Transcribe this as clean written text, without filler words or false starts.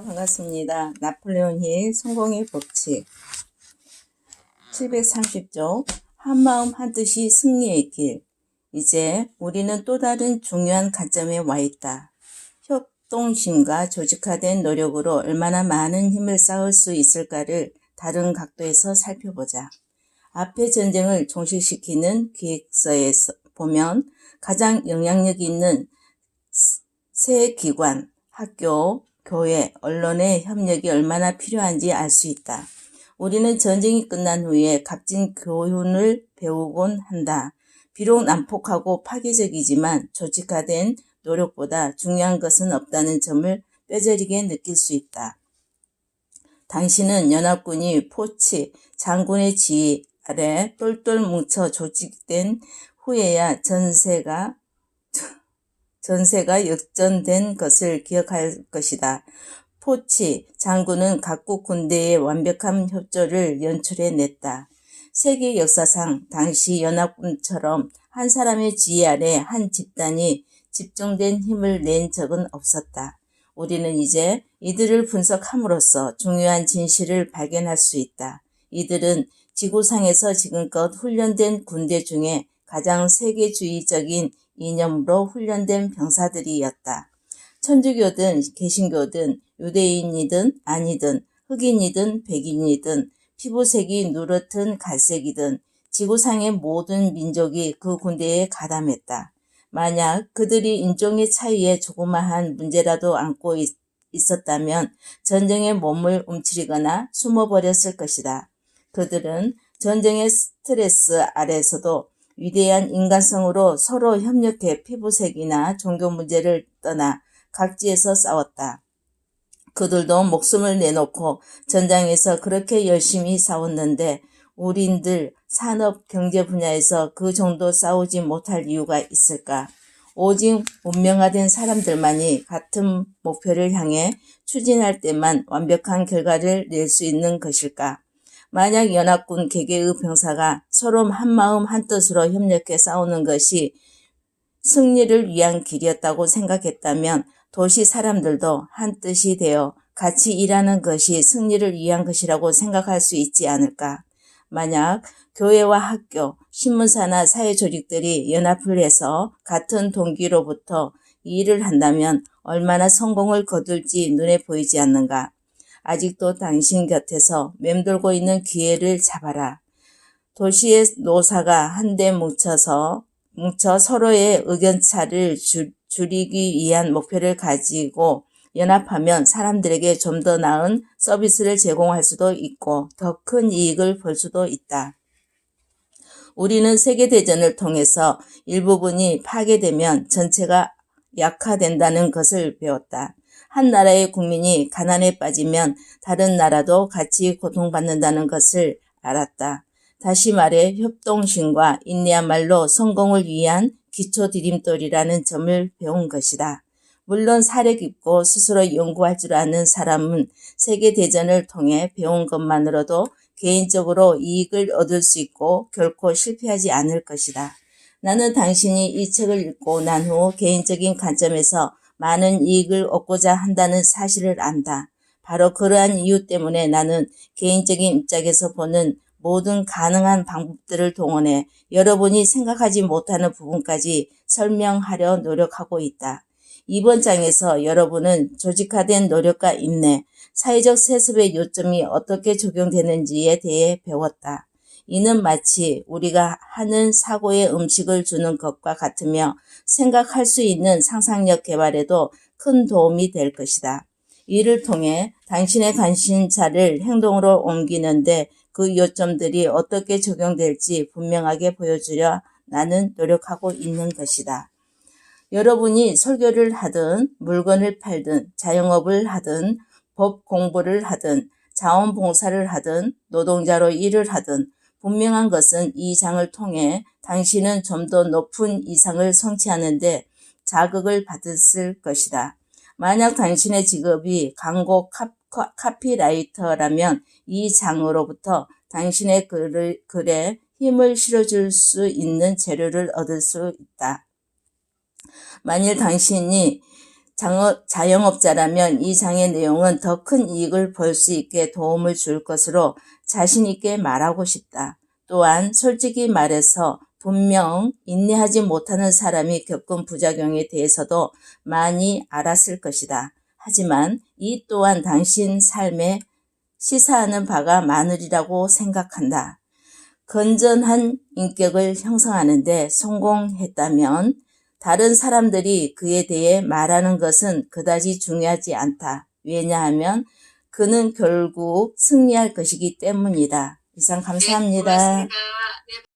반갑습니다. 나폴레온 힐 성공의 법칙 730쪽 한마음 한뜻이 승리의 길. 이제 우리는 또 다른 중요한 관점에 와 있다. 협동심과 조직화된 노력으로 얼마나 많은 힘을 쌓을 수 있을까를 다른 각도에서 살펴보자. 앞의 전쟁을 종식시키는 기획서에서 보면 가장 영향력 있는 세 기관, 학교, 교회, 언론의 협력이 얼마나 필요한지 알 수 있다. 우리는 전쟁이 끝난 후에 값진 교훈을 배우곤 한다. 비록 난폭하고 파괴적이지만 조직화된 노력보다 중요한 것은 없다는 점을 뼈저리게 느낄 수 있다. 당신은 연합군이 포치, 장군의 지휘 아래 똘똘 뭉쳐 조직된 후에야 전세가 역전된 것을 기억할 것이다. 포치, 장군은 각국 군대의 완벽한 협조를 연출해냈다. 세계 역사상 당시 연합군처럼 한 사람의 지휘 아래 한 집단이 집중된 힘을 낸 적은 없었다. 우리는 이제 이들을 분석함으로써 중요한 진실을 발견할 수 있다. 이들은 지구상에서 지금껏 훈련된 군대 중에 가장 세계주의적인 이념으로 훈련된 병사들이었다. 천주교든 개신교든 유대인이든 아니든 흑인이든 백인이든 피부색이 누렇든 갈색이든 지구상의 모든 민족이 그 군대에 가담했다. 만약 그들이 인종의 차이에 조그마한 문제라도 안고 있었다면 전쟁에 몸을 움츠리거나 숨어버렸을 것이다. 그들은 전쟁의 스트레스 아래서도 위대한 인간성으로 서로 협력해 피부색이나 종교 문제를 떠나 각지에서 싸웠다. 그들도 목숨을 내놓고 전장에서 그렇게 열심히 싸웠는데 우린들 산업, 경제 분야에서 그 정도 싸우지 못할 이유가 있을까? 오직 문명화된 사람들만이 같은 목표를 향해 추진할 때만 완벽한 결과를 낼 수 있는 것일까? 만약 연합군 개개의 병사가 서로 한마음 한뜻으로 협력해 싸우는 것이 승리를 위한 길이었다고 생각했다면 도시 사람들도 한뜻이 되어 같이 일하는 것이 승리를 위한 것이라고 생각할 수 있지 않을까? 만약 교회와 학교, 신문사나 사회조직들이 연합을 해서 같은 동기로부터 일을 한다면 얼마나 성공을 거둘지 눈에 보이지 않는가? 아직도 당신 곁에서 맴돌고 있는 기회를 잡아라. 도시의 노사가 한데 뭉쳐 서로의 의견차를 줄이기 위한 목표를 가지고 연합하면 사람들에게 좀 더 나은 서비스를 제공할 수도 있고 더 큰 이익을 볼 수도 있다. 우리는 세계대전을 통해서 일부분이 파괴되면 전체가 약화된다는 것을 배웠다. 한 나라의 국민이 가난에 빠지면 다른 나라도 같이 고통받는다는 것을 알았다. 다시 말해 협동심과 인내야말로 성공을 위한 기초 디딤돌이라는 점을 배운 것이다. 물론 사려 깊고 스스로 연구할 줄 아는 사람은 세계대전을 통해 배운 것만으로도 개인적으로 이익을 얻을 수 있고 결코 실패하지 않을 것이다. 나는 당신이 이 책을 읽고 난 후 개인적인 관점에서 많은 이익을 얻고자 한다는 사실을 안다. 바로 그러한 이유 때문에 나는 개인적인 입장에서 보는 모든 가능한 방법들을 동원해 여러분이 생각하지 못하는 부분까지 설명하려 노력하고 있다. 이번 장에서 여러분은 조직화된 노력과 인내, 사회적 세습의 요점이 어떻게 적용되는지에 대해 배웠다. 이는 마치 우리가 하는 사고에 음식을 주는 것과 같으며 생각할 수 있는 상상력 개발에도 큰 도움이 될 것이다. 이를 통해 당신의 관심사를 행동으로 옮기는데 그 요점들이 어떻게 적용될지 분명하게 보여주려 나는 노력하고 있는 것이다. 여러분이 설교를 하든 물건을 팔든 자영업을 하든 법 공부를 하든 자원봉사를 하든 노동자로 일을 하든 분명한 것은 이 장을 통해 당신은 좀 더 높은 이상을 성취하는데 자극을 받았을 것이다. 만약 당신의 직업이 광고 카피라이터라면 이 장으로부터 당신의 글에 힘을 실어줄 수 있는 재료를 얻을 수 있다. 만일 당신이 자영업자라면 이 장의 내용은 더 큰 이익을 벌 수 있게 도움을 줄 것으로 자신 있게 말하고 싶다. 또한 솔직히 말해서 분명 인내하지 못하는 사람이 겪은 부작용에 대해서도 많이 알았을 것이다. 하지만 이 또한 당신 삶에 시사하는 바가 많으리라고 생각한다. 건전한 인격을 형성하는 데 성공했다면 다른 사람들이 그에 대해 말하는 것은 그다지 중요하지 않다. 왜냐하면 그는 결국 승리할 것이기 때문이다. 이상 감사합니다. 네, 고맙습니다. 네.